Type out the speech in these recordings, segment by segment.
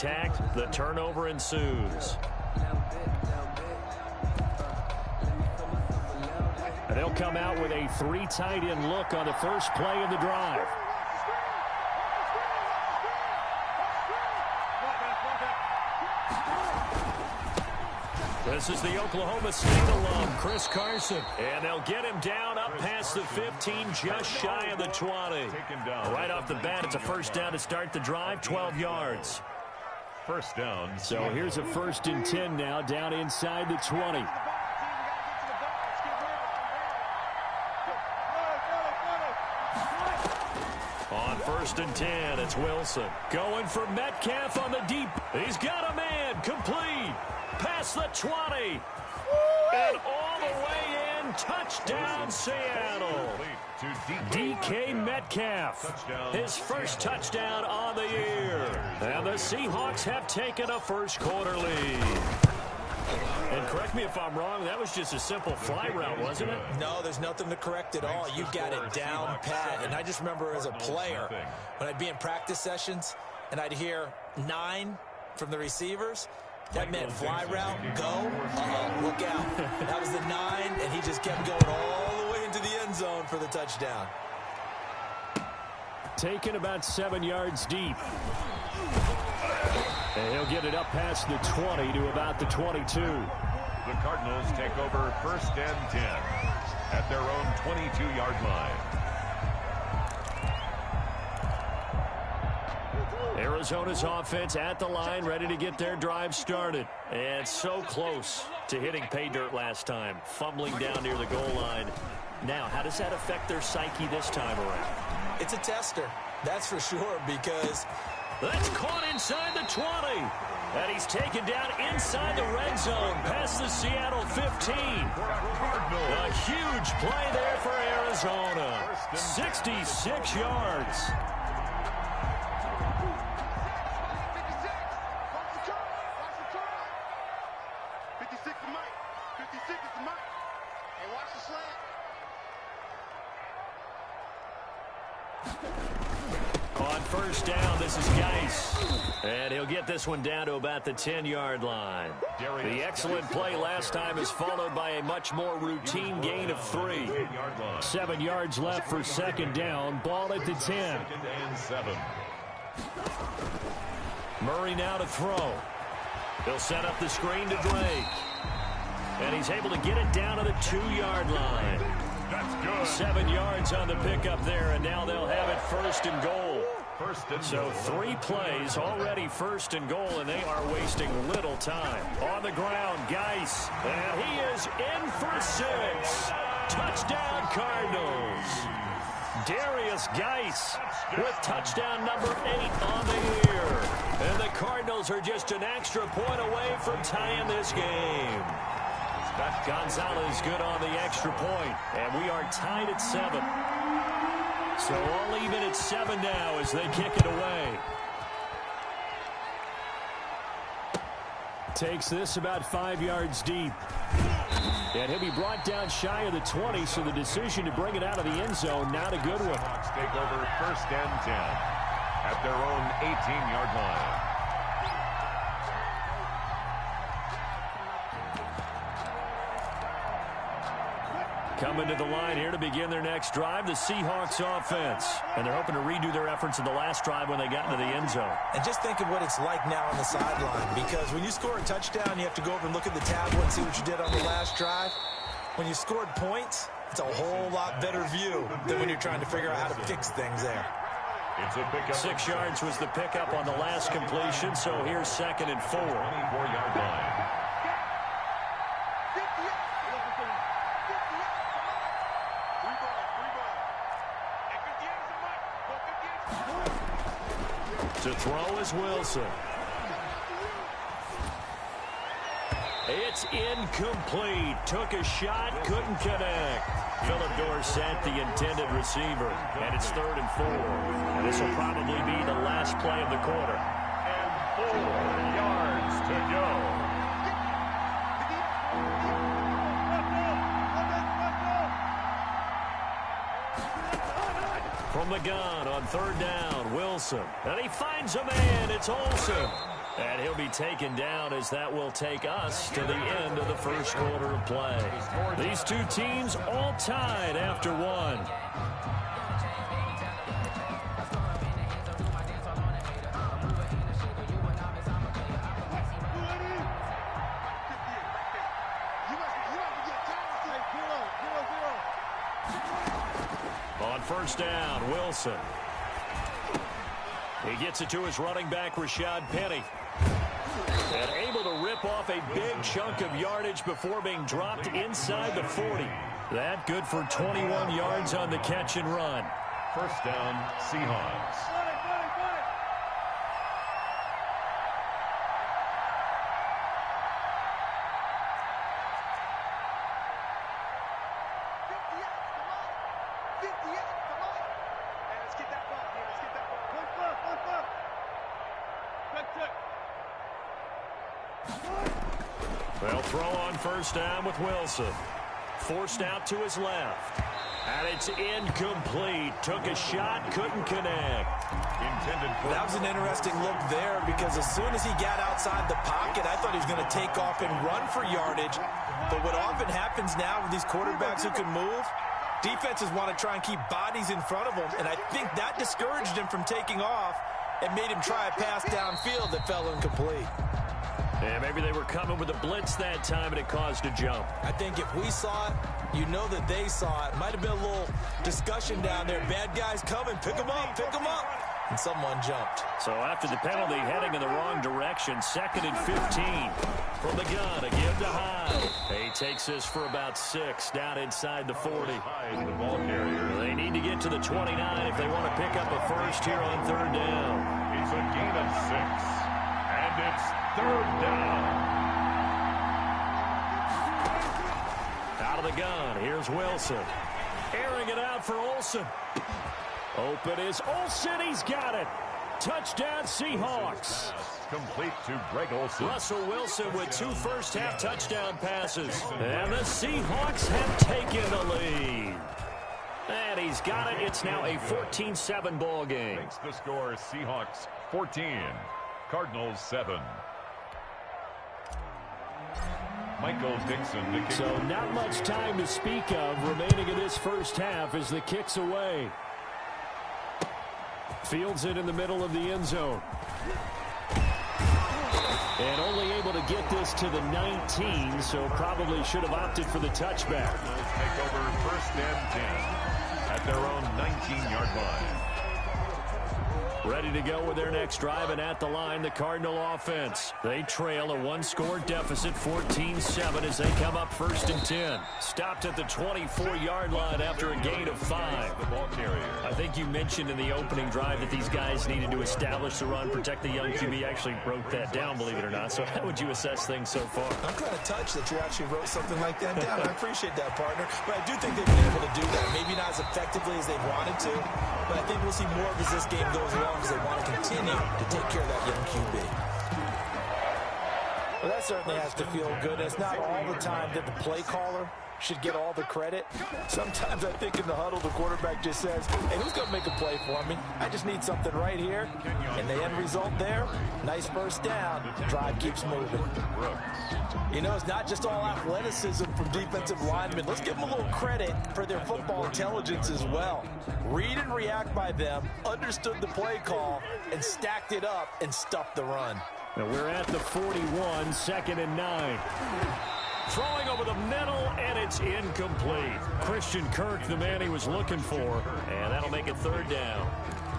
intact. The turnover ensues. And they'll come out with a 3 tight end look on the first play of the drive. This is the Oklahoma State alum, Chris Carson. And they'll get him down up past the 15, just shy of the 20. Right off the bat, it's a first down to start the drive, 12 yards. First down. So here's a 1st and 10 now, down inside the 20. On 1st and 10, it's Wilson. Going for Metcalf on the deep. He's got a man, complete. Past the 20. And all the way in. Touchdown, Seattle. DK Metcalf. His first touchdown on the year. And the Seahawks have taken a first quarter lead. And correct me if I'm wrong, that was just a simple fly route, wasn't it? No, there's nothing to correct at all. You got it down pat. And I just remember as a player, when I'd be in practice sessions and I'd hear 9 from the receivers, that meant fly route, go, look out. That was the 9, and he just kept going all the way into the end zone for the touchdown. Taken about 7 yards deep. And he'll get it up past the 20 to about the 22. The Cardinals take over 1st and 10 at their own 22-yard line. Arizona's offense at the line, ready to get their drive started. And so close to hitting pay dirt last time, fumbling down near the goal line. Now, how does that affect their psyche this time around? It's a tester, that's for sure, because that's caught inside the 20. And he's taken down inside the red zone past the Seattle 15. A huge play there for Arizona. 66 yards. On 1st down, this is Geis. And he'll get this one down to about the 10-yard line. The excellent play last time is followed by a much more routine gain of 3. 7 yards left for 2nd down. Ball at the 10. Murray now to throw. He'll set up the screen to Drake. And he's able to get it down to the 2-yard line. 7 yards on the pickup there, and now they'll have it 1st and goal. So 3 plays already 1st and goal, and they are wasting little time. On the ground, Geis, and he is in for 6. Touchdown, Cardinals. Darius Geis with touchdown number 8 on the year. And the Cardinals are just an extra point away from tying this game. Gonzalez good on the extra point, and we are tied at 7. So all even at 7 now as they kick it away. Takes this about 5 yards deep. And he'll be brought down shy of the 20, so the decision to bring it out of the end zone, not a good one. Hawks take over 1st and 10 at their own 18-yard line. Coming to the line here to begin their next drive, the Seahawks offense. And they're hoping to redo their efforts in the last drive when they got into the end zone. And just think of what it's like now on the sideline, because when you score a touchdown, you have to go over and look at the tablet and see what you did on the last drive. When you scored points, it's a whole lot better view than when you're trying to figure out how to fix things there. It's a pickup. 6 yards was the pickup on the last completion, so here's 2nd and 4. 24-yard line. To throw is Wilson. It's incomplete. Took a shot, couldn't connect. Philip Dorsett, the intended receiver. And it's 3rd and 4. And this will probably be the last play of the quarter. And 4 yards to go. From the gun on 3rd down, Wilson. And he finds a man. It's Olsen. And he'll be taken down as that will take us to the end of the first quarter of play. These two teams all tied after one. On first down, Wilson. He gets it to his running back, Rashad Penny. And able to rip off a big chunk of yardage before being dropped inside the 40. That good for 21 yards on the catch and run. First down, Seahawks. They'll throw on first down with Wilson. Forced out to his left. And it's incomplete. Took a shot, couldn't connect. That was an interesting look there because as soon as he got outside the pocket, I thought he was going to take off and run for yardage. But what often happens now with these quarterbacks who can move, defenses want to try and keep bodies in front of them. And I think that discouraged him from taking off and made him try a pass downfield that fell incomplete. Yeah, maybe they were coming with a blitz that time and it caused a jump. I think if we saw it, you know that they saw it. Might have been a little discussion down there. Bad guys coming, pick them up, and someone jumped. So after the penalty, heading in the wrong direction, 2nd and 15. From the gun, a give to Hyde. He takes this for about 6 down inside the 40. The ball carrier. They need to get to the 29 if they want to pick up a first here on 3rd down. It's a gain of 6. And it's 3rd down. Out of the gun, here's Wilson. Airing it out for Olsen. Open is Olsen, he's got it. Touchdown Seahawks. Complete to Greg Olsen. Russell Wilson with 2 first-half touchdown passes. And the Seahawks have taken the lead. And he's got it. It's now a 14-7 ball game. Makes the score Seahawks 14. Cardinals 7. Michael Dixon, the kicker. So not much time to speak of remaining in this first half as the kick's away. Fields it in the middle of the end zone. And only able to get this to the 19, so probably should have opted for the touchback. Take over 1st and 10 at their own 19-yard line. Ready to go with their next drive, and at the line, the Cardinal offense. They trail a 1-score deficit, 14-7, as they come up 1st and 10. Stopped at the 24-yard line after a gain of 5. The ball carrier. I think you mentioned in the opening drive that these guys needed to establish the run, protect the young QB. Actually wrote that down, believe it or not. So how would you assess things so far? I'm kind of touched that you actually wrote something like that down. I appreciate that, partner. But I do think they've been able to do that. Maybe not as effectively as they wanted to, but I think we'll see more of as this game goes along because they want to continue to take care of that young QB. Well, that certainly has to feel good. It's not all the time that the play caller should get all the credit. Sometimes I think in the huddle, the quarterback just says, hey, who's going to make a play for me? I just need something right here. And the end result there, nice first down. The drive keeps moving. You know, it's not just all athleticism from defensive linemen. Let's give them a little credit for their football intelligence as well. Read and react by them, understood the play call, and stacked it up and stuffed the run. Now we're at the 41, 2nd and 9. Throwing over the middle, and it's incomplete. Christian Kirk, the man he was looking for, and that'll make it 3rd down.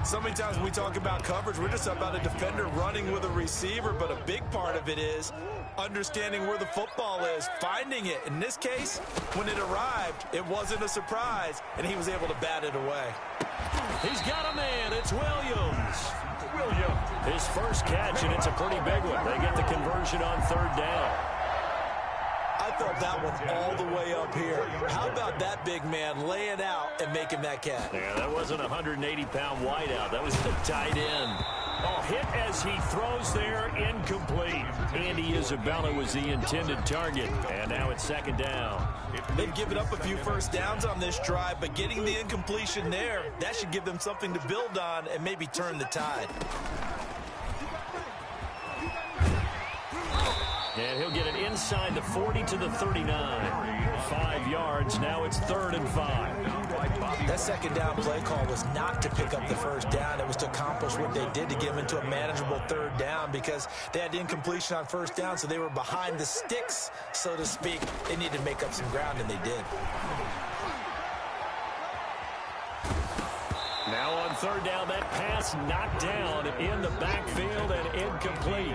So many times when we talk about coverage, we're just about a defender running with a receiver, but a big part of it is understanding where the football is, finding it. In this case, when it arrived, it wasn't a surprise, and he was able to bat it away. He's got a man. It's Williams. His first catch, and it's a pretty big one. They get the conversion on 3rd down. I felt that one all the way up here. How about that big man laying out and making that catch? Yeah, that wasn't a 180-pound wideout. That was the tight end. Oh, hit as he throws there, incomplete. Andy Isabella was the intended target, and now it's 2nd down. They've given up a few first downs on this drive, but getting the incompletion there, that should give them something to build on and maybe turn the tide. And he'll get it inside the 40 to the 39. 5 yards. Now it's 3rd and 5. That second down play call was not to pick up the first down. It was to accomplish what they did to get them into a manageable 3rd down because they had incompletion on 1st down, so they were behind the sticks, so to speak. They needed to make up some ground, and they did. Now on 3rd down, that pass knocked down in the backfield and incomplete.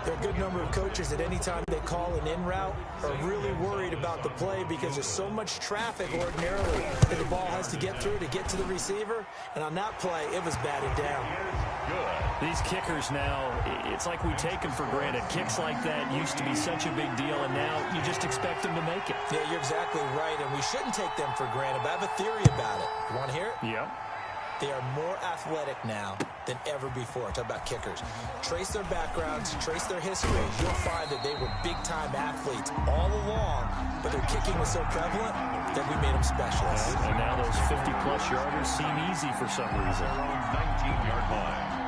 There are a good number of coaches that any time they call an in route are really worried about the play because there's so much traffic ordinarily that the ball has to get through to get to the receiver. And on that play, it was batted down. These kickers now, it's like we take them for granted. Kicks like that used to be such a big deal, and now you just expect them to make it. Yeah, you're exactly right, and we shouldn't take them for granted. But I have a theory about it. You want to hear it? Yep. They are more athletic now than ever before. Talk about kickers. Trace their backgrounds, trace their history. You'll find that they were big-time athletes all along, but their kicking was so prevalent that we made them specialists. And now those 50-plus yarders seem easy for some reason. 19-yard line.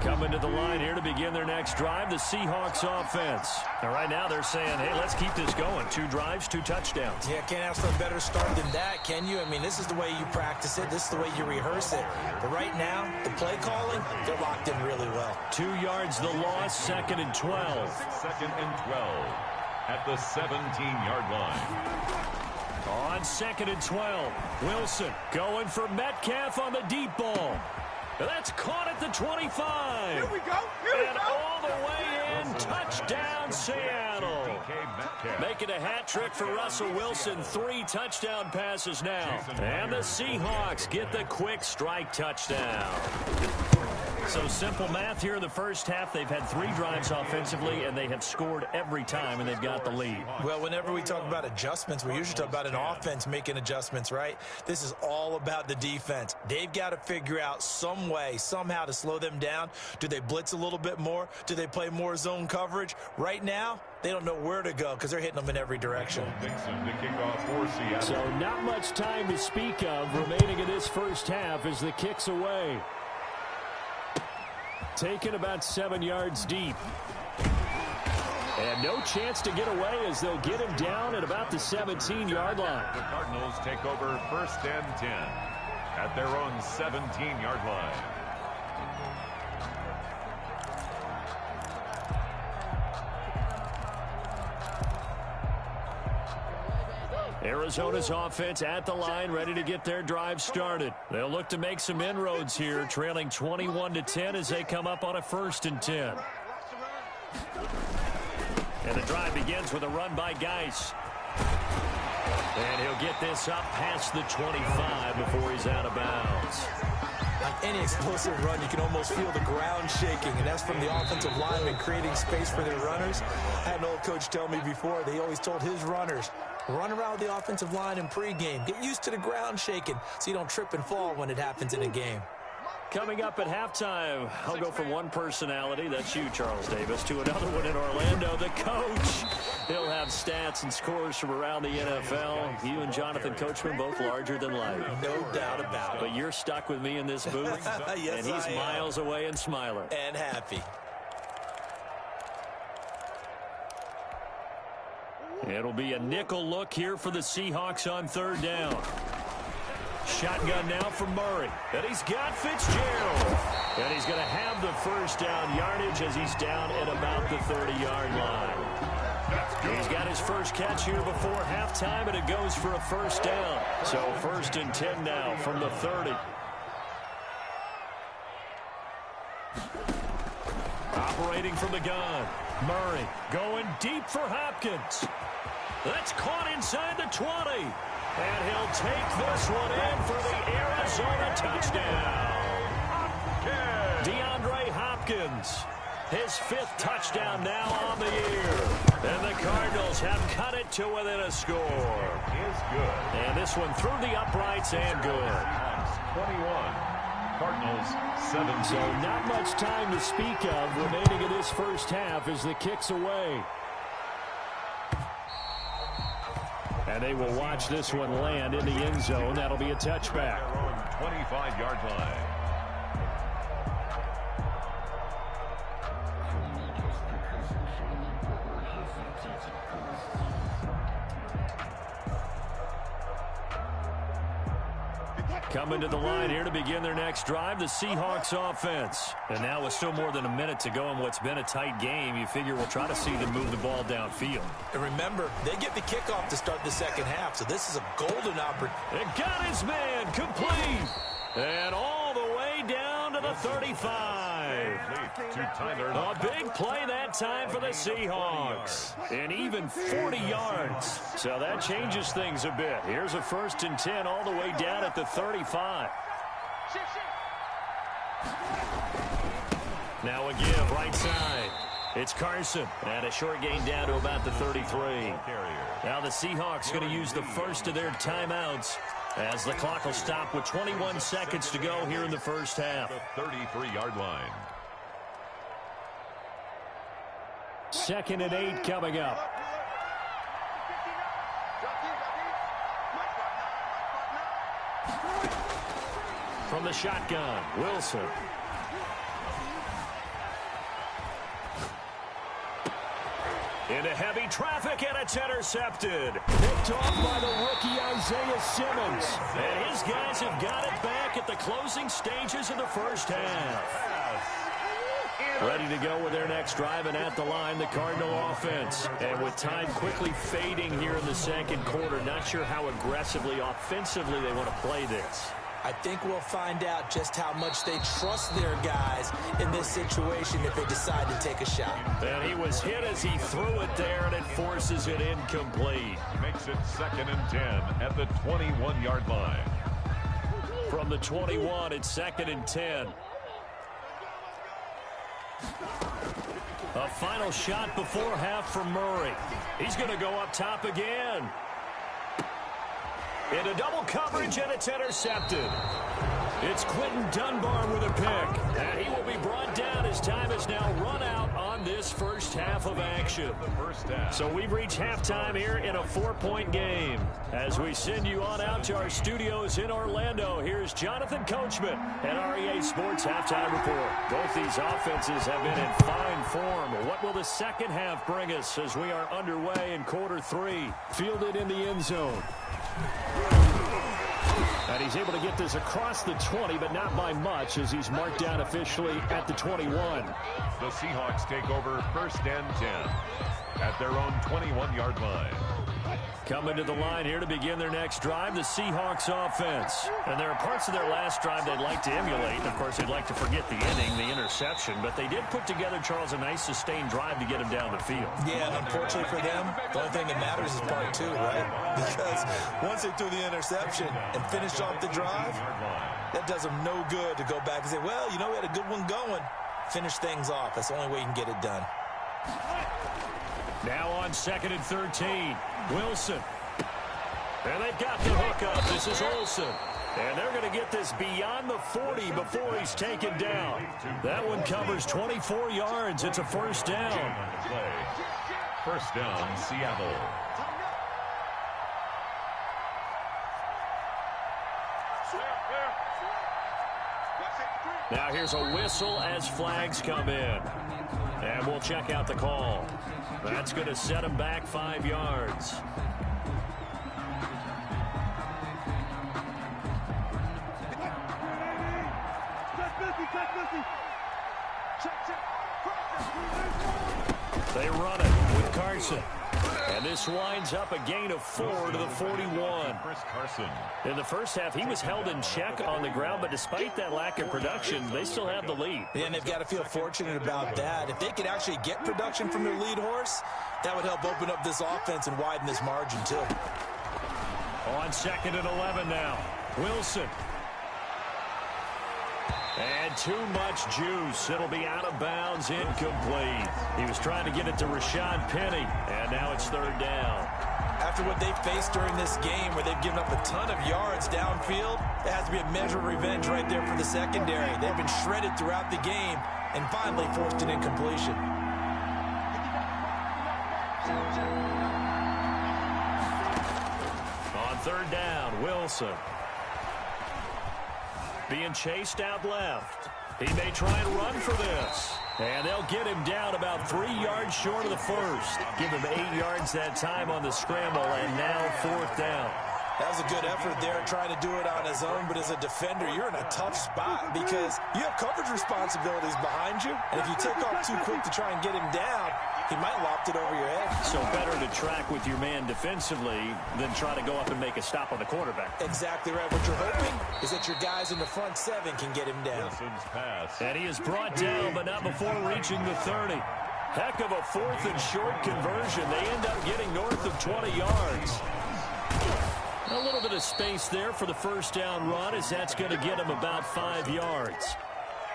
Coming to the line here to begin their next drive, the Seahawks offense. And right now they're saying, hey, let's keep this going. 2 drives, 2 touchdowns. Yeah, can't ask for a better start than that, can you? I mean, this is the way you practice it. This is the way you rehearse it. But right now, the play calling, they're locked in really well. 2 yards the loss, 2nd and 12. 2nd and 12 at the 17-yard line. On 2nd and 12, Wilson going for Metcalf on the deep ball. That's caught at the 25. Here we go. And all the way in, touchdown Seattle. Making a hat trick for Russell Wilson. 3 touchdown passes now. And the Seahawks get the quick strike touchdown. So simple math here in the first half. They've had 3 drives offensively, and they have scored every time, and they've got the lead. Well, whenever we talk about adjustments, we usually talk about an offense making adjustments, right? This is all about the defense. They've got to figure out some way, somehow to slow them down. Do they blitz a little bit more? Do they play more zone coverage? Right now, they don't know where to go because they're hitting them in every direction. So not much time to speak of remaining in this first half as the kick's away. Taken about 7 yards deep. And no chance to get away as they'll get him down at about the 17-yard line. The Cardinals take over 1st and 10 at their own 17-yard line. Arizona's offense at the line, ready to get their drive started. They'll look to make some inroads here, trailing 21-10 as they come up on a 1st and 10. And the drive begins with a run by Geis. And he'll get this up past the 25 before he's out of bounds. On any explosive run, you can almost feel the ground shaking, and that's from the offensive linemen creating space for their runners. I had an old coach tell me before, they always told his runners, run around the offensive line in pregame. Get used to the ground shaking so you don't trip and fall when it happens in a game. Coming up at halftime, I'll go from one personality, that's you, Charles Davis, to another one in Orlando, the coach. He'll have stats and scores from around the NFL. You and Jonathan Coachman, both larger than life. No doubt about it. But you're stuck with me in this booth, yes, and he's miles away and smiling. And happy. It'll be a nickel look here for the Seahawks on 3rd down. Shotgun now from Murray. And he's got Fitzgerald. And he's going to have the 1st down yardage as he's down at about the 30-yard line. He's got his first catch here before halftime, and it goes for a 1st down. So 1st and 10 now from the 30. Operating from the gun. Murray going deep for Hopkins. That's caught inside the 20. And he'll take this one in for the Arizona touchdown. DeAndre Hopkins, his 5th touchdown now on the year. And the Cardinals have cut it to within a score. Is good. And this one through the uprights and good. 21. Cardinals 17. So not much time to speak of remaining in this first half as the kick's away. And they will watch this one land in the end zone. That'll be a touchback. 25-yard line. Coming to the line here to begin their next drive, the Seahawks offense. And now with still more than a minute to go in what's been a tight game, you figure we'll try to see them move the ball downfield. And remember, they get the kickoff to start the second half, so this is a golden opportunity. It got his man complete. And all the way down to the 35. A big play that time for the Seahawks. And even 40 yards. So that changes things a bit. Here's a 1st and 10 all the way down at the 35. Now a give right side. It's Carson. And a short gain down to about the 33. Now the Seahawks going to use the first of their timeouts as the clock will stop with 21 seconds to go here in the first half. The 33-yard line. 2nd and 8 coming up. From the shotgun, Wilson. Into heavy traffic, and it's intercepted. Picked off by the rookie Isaiah Simmons. And his guys have got it back at the closing stages of the first half. Ready to go with their next drive, and at the line, the Cardinal offense. And with time quickly fading here in the second quarter, not sure how aggressively, offensively they want to play this. I think we'll find out just how much they trust their guys in this situation if they decide to take a shot. And he was hit as he threw it there, and it forces it incomplete. Makes it 2nd and 10 at the 21-yard line. From the 21, it's 2nd and 10. A final shot before half from Murray. He's going to go up top again. Into double coverage, and it's intercepted. It's Quentin Dunbar with a pick. And he will be brought down as time is now run out on this first half of action. So we've reached halftime here in a 4-point game. As we send you on out to our studios in Orlando, here's Jonathan Coachman at REA Sports Halftime Report. Both these offenses have been in fine form. What will the second half bring us as we are underway in quarter 3? Fielded in the end zone. And he's able to get this across the 20, but not by much, as he's marked down officially at the 21. The Seahawks take over 1st and 10 at their own 21-yard line. Coming to the line here to begin their next drive, the Seahawks offense. And there are parts of their last drive they'd like to emulate. Of course, they'd like to forget the inning, the interception. But they did put together, Charles, a nice sustained drive to get him down the field. Yeah, unfortunately for them, the only thing that matters is part 2, right? Because once they threw the interception and finished off the drive, that does them no good to go back and say, well, you know, we had a good one going. Finish things off. That's the only way you can get it done. Now on 2nd and 13, Wilson. And they've got the hook up. This is Olsen. And they're going to get this beyond the 40 before he's taken down. That one covers 24 yards. It's a first down. First down, Seattle. Now here's a whistle as flags come in. And we'll check out the call. That's going to set him back 5 yards. They run it with Carson. And this winds up a gain of 4 to the 41. In the first half, he was held in check on the ground, but despite that lack of production, they still have the lead. Yeah, and they've got to feel fortunate about that. If they could actually get production from their lead horse, that would help open up this offense and widen this margin, too. On 2nd and 11 now, Wilson. And too much juice. It'll be out of bounds, incomplete. He was trying to get it to Rashad Penny, and now it's 3rd down. After what they faced during this game, where they've given up a ton of yards downfield, there has to be a measure of revenge right there for the secondary. They've been shredded throughout the game and finally forced an incompletion. On 3rd down, Wilson. Being chased out left. He may try and run for this. And they'll get him down about 3 yards short of the first. Give him 8 yards that time on the scramble, and now 4th down. That was a good effort there, trying to do it on his own, but as a defender, you're in a tough spot because you have coverage responsibilities behind you, and if you take off too quick to try and get him down, he might loft it over your head. So better to track with your man defensively than try to go up and make a stop on the quarterback. Exactly right. What you're hoping is that your guys in the front seven can get him down. Wilson's pass. And he is brought down, but not before reaching the 30. Heck of a 4th and short conversion. They end up getting north of 20 yards. A little bit of space there for the first down run, as that's going to get him about 5 yards.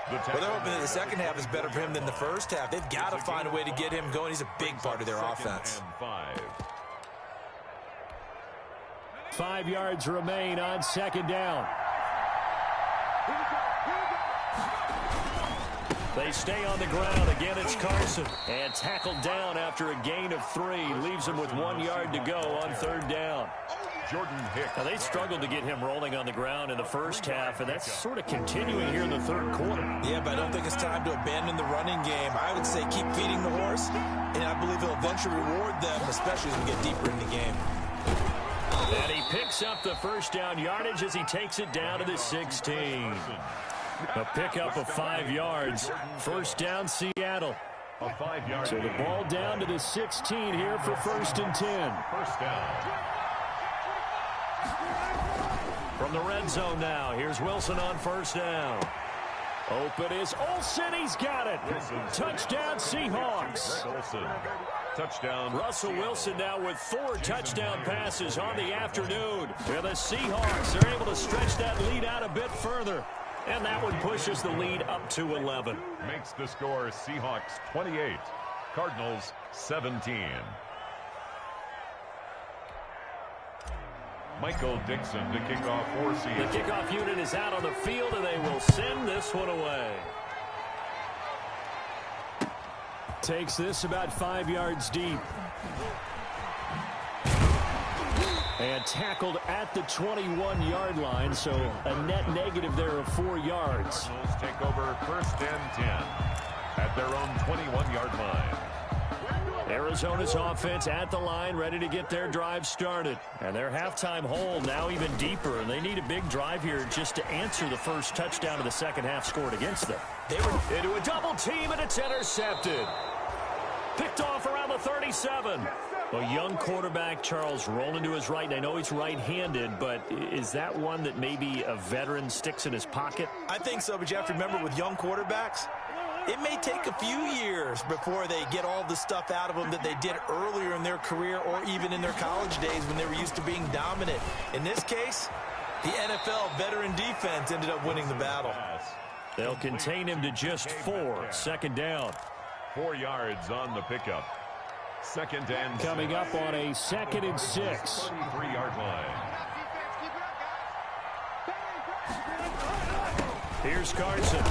Well, they're hoping that the second half is better for him than the first half. They've got to find a way to get him going. He's a big part of their offense. 5 yards remain on second down. They stay on the ground. Again, it's Carson. And tackled down after a gain of 3. Leaves him with 1 yard to go on third down. Jordan Hicks. Now, they struggled to get him rolling on the ground in the first half, and that's sort of continuing here in the third quarter. Yeah, but I don't think it's time to abandon the running game. I would say keep feeding the horse, and I believe he'll eventually reward them, especially as we get deeper in the game. And he picks up the first down yardage as he takes it down to the 16. A pickup of 5 yards. First down, Seattle. A 5-yard. So the ball down to the 16 here for first and 10. First down. From the red zone now, here's Wilson on first down. Open is Olsen. He's got it. Touchdown, Seahawks. Touchdown. Russell Wilson now with 4 touchdown passes on the afternoon. And the Seahawks are able to stretch that lead out a bit further. And that one pushes the lead up to 11. Makes the score Seahawks 28, Cardinals 17. Michael Dixon to kick off for Seattle. The kickoff unit is out on the field, and they will send this one away. Takes this about 5 yards deep. And tackled at the 21-yard line, so a net negative there of 4 yards. Cardinals take over first and 10 at their own 21-yard line. Arizona's offense at the line, ready to get their drive started. And their halftime hole now even deeper, and they need a big drive here just to answer the first touchdown of the second half scored against them. They were into a double team, and it's intercepted. Picked off around the 37. A young quarterback, Charles, rolling to his right. And I know he's right-handed, but is that one that maybe a veteran sticks in his pocket? I think so, but you have to remember with young quarterbacks, it may take a few years before they get all the stuff out of them that they did earlier in their career or even in their college days when they were used to being dominant. In this case, the NFL veteran defense ended up winning the battle. They'll contain him to just 4. Second down. 4 yards on the pickup. Second and coming up on a 2nd and 6. 33-yard line. Here's Carson.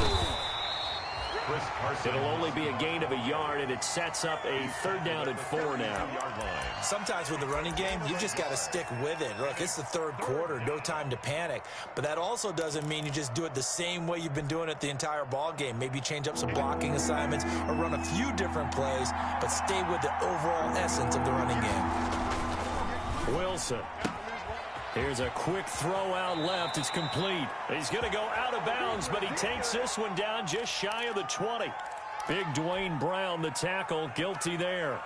Chris Carson. It'll only be a gain of a yard, and it sets up a third down and 4 now. Sometimes with the running game, you just got to stick with it. Look, it's the third quarter, no time to panic. But that also doesn't mean you just do it the same way you've been doing it the entire ball game. Maybe change up some blocking assignments or run a few different plays, but stay with the overall essence of the running game. Wilson. Here's a quick throw out left. It's complete. He's going to go out of bounds, but he takes this one down just shy of the 20. Big Dwayne Brown, the tackle, guilty there.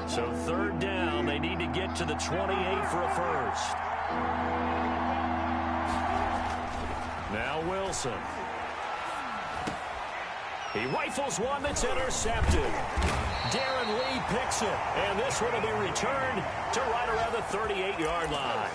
So third down, they need to get to the 28 for a first. Now Wilson. He rifles one that's intercepted. Darren Lee picks it, and this one will be returned to right around the 38-yard line.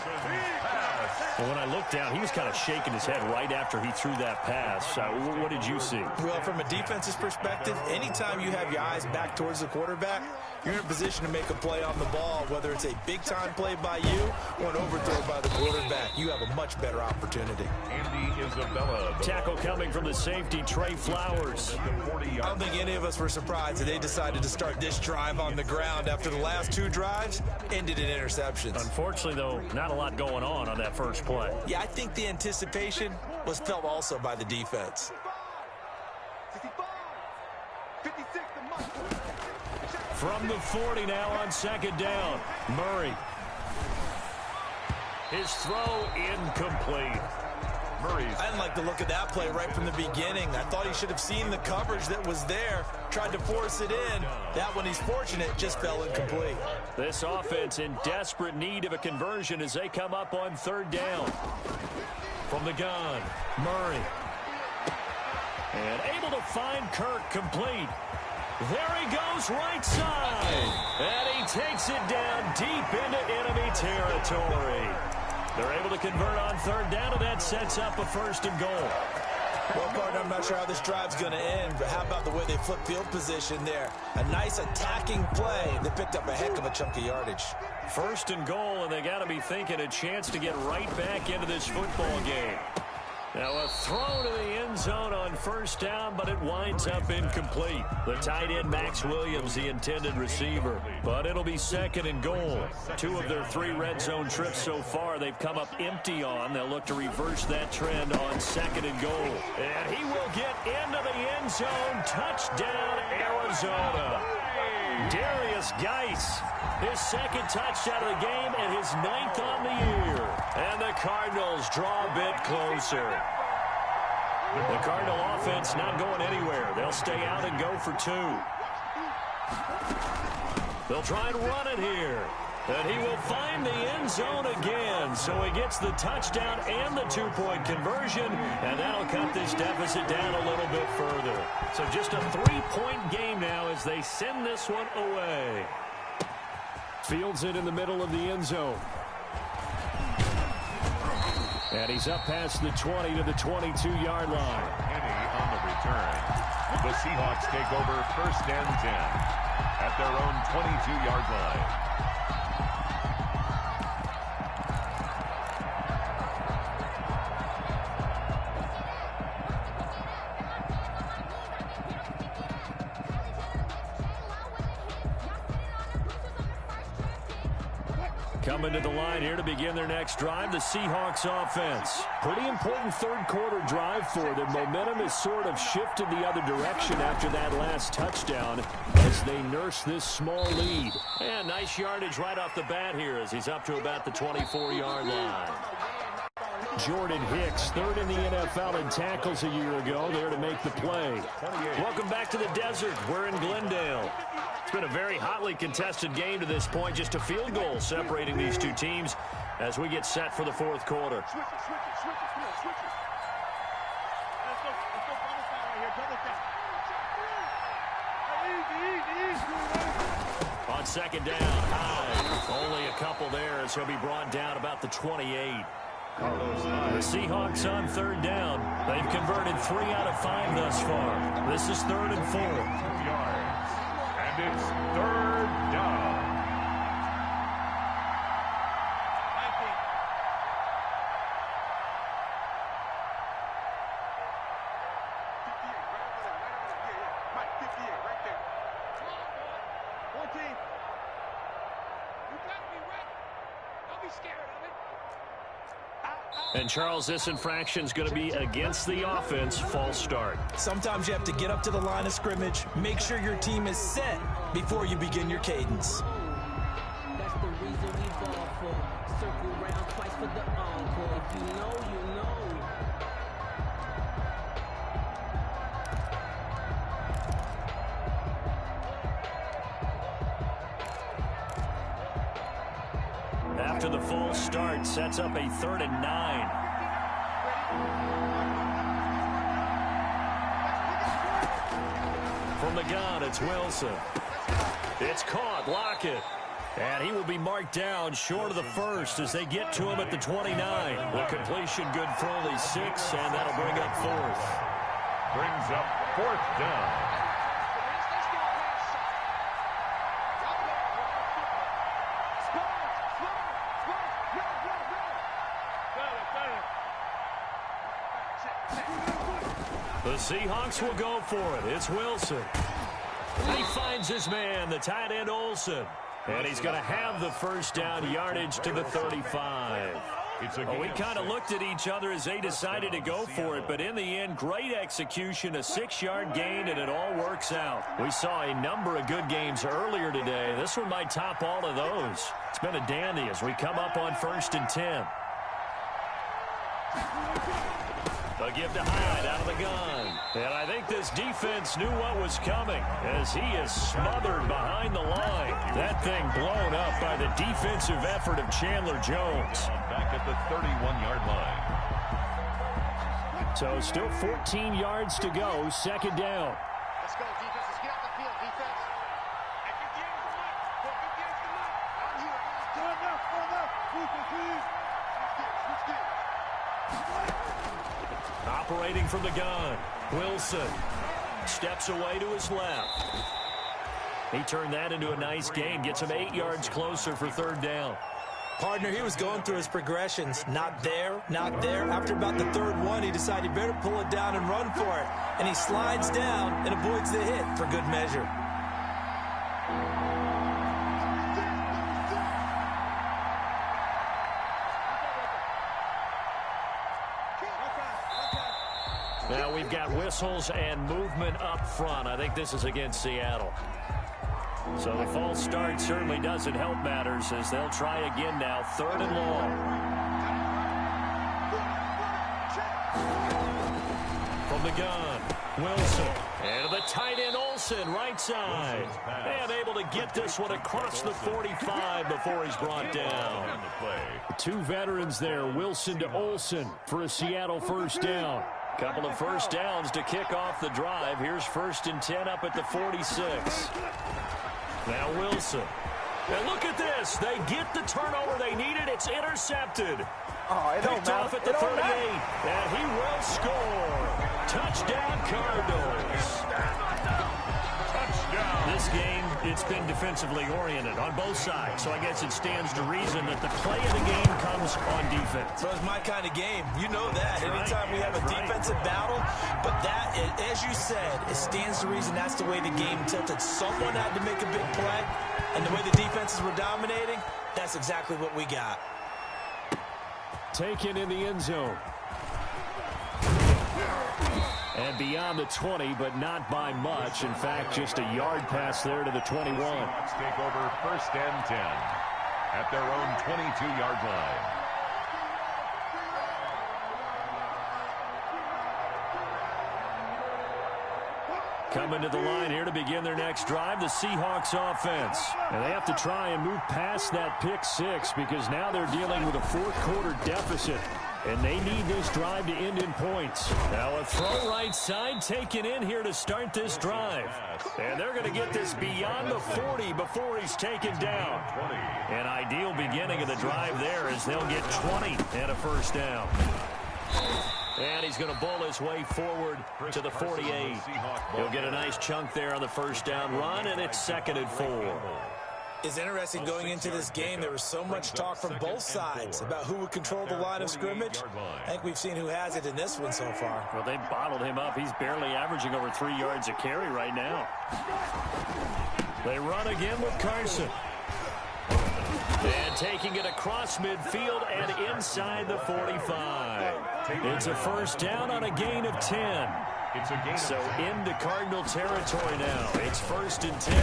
Well, when I looked down, he was kind of shaking his head right after he threw that pass. What did you see? Well, from a defense's perspective, anytime you have your eyes back towards the quarterback, you're in a position to make a play on the ball, whether it's a big-time play by you or an overthrow by the quarterback. You have a much better opportunity. Andy Isabella. Tackle coming from the safety, Trey Flowers. I don't think any of us were surprised that they decided to start this drive on the ground after the last 2 drives ended in interceptions. Unfortunately, though, not a lot going on that first play. Yeah, I think the anticipation was felt also by the defense. From the 40 now on second down. Murray. His throw incomplete. I didn't like the look of that play right from the beginning. I thought he should have seen the coverage that was there, tried to force it in. That one, he's fortunate, just fell incomplete. This offense in desperate need of a conversion as they come up on third down. From the gun, Murray. And able to find Kirk complete. There he goes right side. And he takes it down deep into enemy territory. They're able to convert on third down, and that sets up a 1st and goal. Well, partner, I'm not sure how this drive's going to end, but how about the way they flip field position there? A nice attacking play. They picked up a heck of a chunk of yardage. 1st and goal, and they got to be thinking a chance to get right back into this football game. Now a throw to the end zone on 1st down, but it winds up incomplete. The tight end, Max Williams, the intended receiver. But it'll be 2nd and goal. 2 of their 3 red zone trips so far they've come up empty on. They'll look to reverse that trend on 2nd and goal. And he will get into the end zone. Touchdown, Arizona. Darius Geis, his 2nd touchdown of the game and his 9th on the year. And the Cardinals draw a bit closer. The Cardinal offense not going anywhere. They'll stay out and go for 2. They'll try and run it here. And he will find the end zone again. So he gets the touchdown and the 2-point conversion. And that'll cut this deficit down a little bit further. So just a 3-point game now as they send this one away. Fields it in the middle of the end zone. And he's up past the 20 to the 22-yard line. Penny on the return. The Seahawks take over 1st and 10 at their own 22-yard line. Coming to the line here to begin their next drive, the Seahawks offense. Pretty important 3rd quarter drive for them. Momentum has sort of shifted the other direction after that last touchdown as they nurse this small lead. And nice yardage right off the bat here as he's up to about the 24-yard line. Jordan Hicks, 3rd in the NFL in tackles a year ago, there to make the play. Welcome back to the desert. We're in Glendale. It's been a very hotly contested game to this point. Just a field goal separating these 2 teams as we get set for the 4th quarter. On 2nd down, Hyde. Only a couple there as he'll be brought down about the 28. The Seahawks on 3rd down. They've converted 3 out of 5 thus far. This is 3rd and 4. 2 yards. And it's 3rd down. And, Charles, this infraction is going to be against the offense. False start. Sometimes you have to get up to the line of scrimmage, make sure your team is set before you begin your cadence. That's the reason we ball for. Circle round twice for the encore. If you know, you know. After the false start, sets up a 3rd and 9. From the gun, it's Wilson. It's caught. Lockett. And he will be marked down short of the 1st as they get to him at the 29. The completion good for only 6, and that'll bring up 4th. Brings up 4th down. The Seahawks will go for it. It's Wilson. He finds his man, the tight end Olsen. And he's going to have the 1st down, yardage to the 35. Well, we kind of looked at each other as they decided to go for it, but in the end, great execution, a 6-yard gain, and it all works out. We saw a number of good games earlier today. This one might top all of those. It's been a dandy as we come up on 1st and 10. They'll give to Hyde out of the gun. And I think this defense knew what was coming as he is smothered behind the line. That thing blown up by the defensive effort of Chandler Jones. Back at the 31-yard line. So still 14 yards to go, 2nd down. Let's go, defense. Let's get off the field, defense. Operating from the gun, Wilson steps away to his left. He turned that into a nice gain, gets him 8 yards closer for 3rd down. Partner, he was going through his progressions. Not there, not there. After about the 3rd one, he decided he better pull it down and run for it. And he slides down and avoids the hit for good measure. Now we've got whistles and movement up front. I think this is against Seattle. So the false start certainly doesn't help matters as they'll try again now. 3rd and long. From the gun, Wilson. And the tight end Olsen, right side. And able to get this one across the 45 before he's brought down. 2 veterans there, Wilson to Olsen for a Seattle 1st down. Couple of 1st downs to kick off the drive. Here's 1st and 10 up at the 46. Now Wilson. And look at this. They get the turnover they needed. It's intercepted. Picked off at the 38. And he will score. Touchdown Cardinals. Touchdown. This game, it's been defensively oriented on both sides. So I guess it stands to reason that the play of the game comes on defense. So it's my kind of game. You know that. Anytime we have a defensive battle. But that, as you said, it stands to reason that's the way the game tilted. Someone had to make a big play. And the way the defenses were dominating, that's exactly what we got. Taken in the end zone. And beyond the 20, but not by much. In fact, just a yard pass there to the 21. The Seahawks take over 1st and 10 at their own 22-yard line. Coming to the line here to begin their next drive, the Seahawks offense. And they have to try and move past that pick 6 because now they're dealing with a 4th-quarter deficit. And they need this drive to end in points. Now a throw right side taken in here to start this drive. And they're going to get this beyond the 40 before he's taken down. An ideal beginning of the drive there as they'll get 20 and a 1st down. And he's going to bowl his way forward to the 48. He'll get a nice chunk there on the 1st down run, and it's 2nd and 4. It's interesting going into this game. There was so much talk from both sides about who would control the line of scrimmage. I think we've seen who has it in this one so far. Well, they bottled him up. He's barely averaging over 3 yards a carry right now. They run again with Carson. And taking it across midfield and inside the 45. It's a 1st down on a gain of 10. So into Cardinal territory now. It's 1st and 10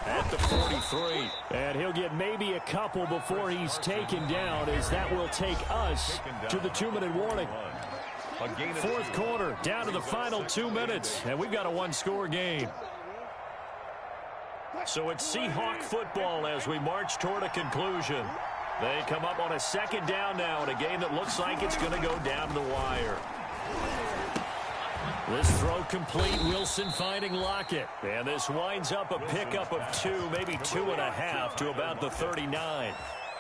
at the 43. And he'll get maybe a couple before he's taken down, as that will take us to the 2-minute warning. 4th quarter, down to the final 2 minutes, and we've got a 1-score game. So it's Seahawk football as we march toward a conclusion. They come up on a 2nd down now in a game that looks like it's going to go down to the wire. This throw complete, Wilson finding Lockett. And this winds up a pickup of 2, maybe 2.5 to about the 39.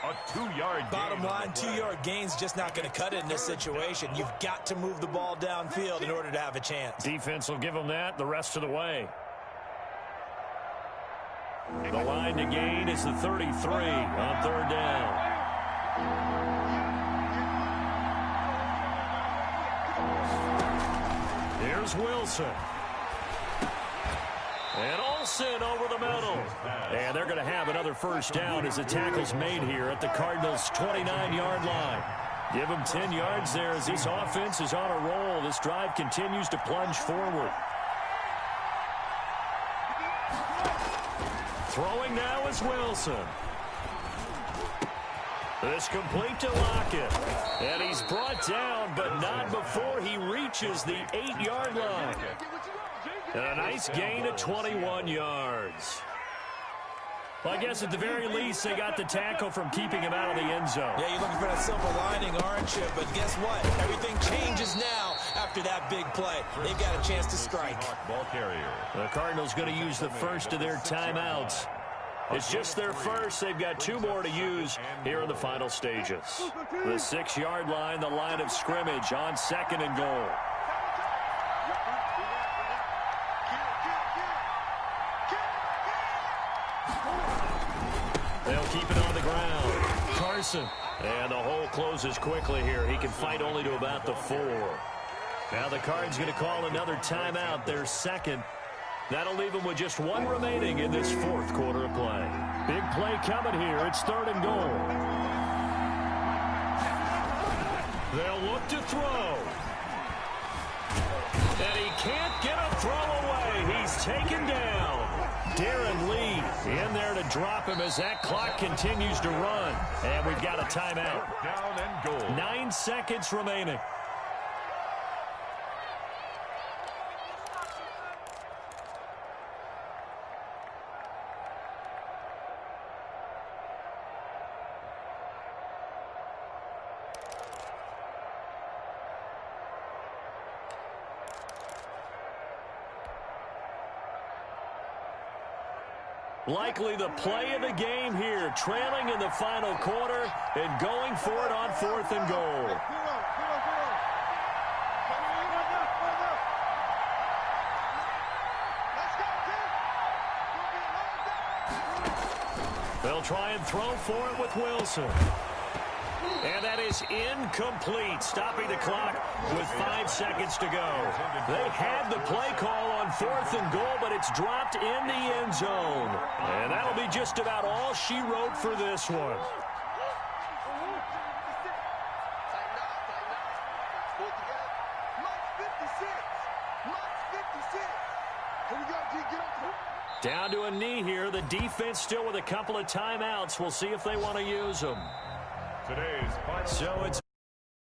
A 2-yard gain. Bottom line, 2-yard gain's just not going to cut it in this situation. You've got to move the ball downfield in order to have a chance. Defense will give them that the rest of the way. The line to gain is the 33 on 3rd down. Here's Wilson. And Olsen over the middle. And they're going to have another 1st down as the tackle's made here at the Cardinals' 29-yard line. Give him 10 yards there as this offense is on a roll. This drive continues to plunge forward. Throwing now is Wilson. This complete to Lockett. And he's brought down, but not before he reaches the 8-yard line. And a nice gain of 21 yards. Well, I guess at the very least, they got the tackle from keeping him out of the end zone. Yeah, you're looking for that silver lining, aren't you? But guess what? Everything changes now after that big play. They've got a chance to strike. Ball carrier. The Cardinals going to use the first of their timeouts. It's just their first. They've got 2 more to use here in the final stages. The 6-yard line, the line of scrimmage on 2nd and goal. They'll keep it on the ground. Carson. And the hole closes quickly here. He can fight only to about the 4. Now the Cards going to call another timeout, their second. That'll leave them with just 1 remaining in this 4th quarter of play. Big play coming here. It's 3rd and goal. They'll look to throw. And he can't get a throw away. He's taken down. Darren Lee in there to drop him as that clock continues to run. And we've got a timeout. Down and goal. 9 seconds remaining. Likely the play of the game here, trailing in the final quarter and going for it on 4th and goal. They'll try and throw for it with Wilson. And that is incomplete, stopping the clock with 5 seconds to go. They had the play call on 4th and goal, but it's dropped in the end zone. And that'll be just about all she wrote for this one. Down to a knee here. The defense still with a couple of timeouts. We'll see if they want to use them. Today's final. So it's